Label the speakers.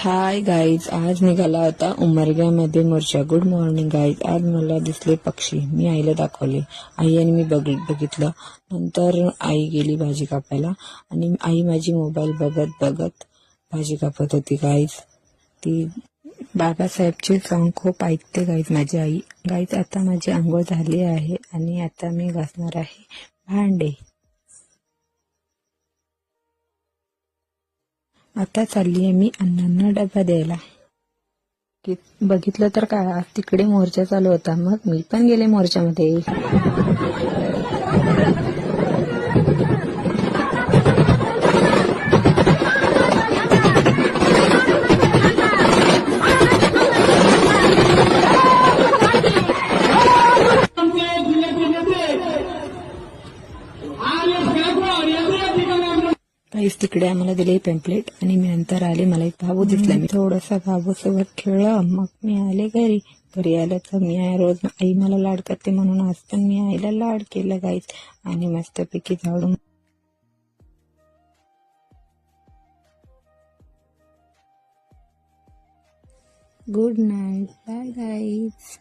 Speaker 1: Hi guys, आज निघाला होता उमरग्यामध्ये मोर्चा. Good morning guys. आज मला दिसले पक्षी. मी आईला दाखवले. आई आणि मी बघितलं. नंतर आई गेली भाजी कापायला आणि आई माझी मोबाईल बघत बघत भाजी कापत होती गाईज. ती बाबासाहेबचे सॉन्ग खूप ऐकते गाईज माझी आई. गाईज, आता माझी आंघोळ झाली आहे आणि आता मी घासणार आहे भांडे. आता चालली आहे मी अण्णांना डबा द्यायला. बघितलं तर काय, आज तिकडे मोर्चा चालू होता, मग मी पण गेले मोर्चामध्ये. काहीच तिकडे आम्हाला दिले पेम्पलेट आणि मी नंतर आले. मला एक बाबू दिसला. मी थोडासा बाबूसोबत खेळलं. मग मी आले घरी. घरी आलं तर मी रोज आई मला लाड करते म्हणून आज पण मी आईला लाड केलं गाईच आणि मस्तपैकी झाडून. Good night, bye guys.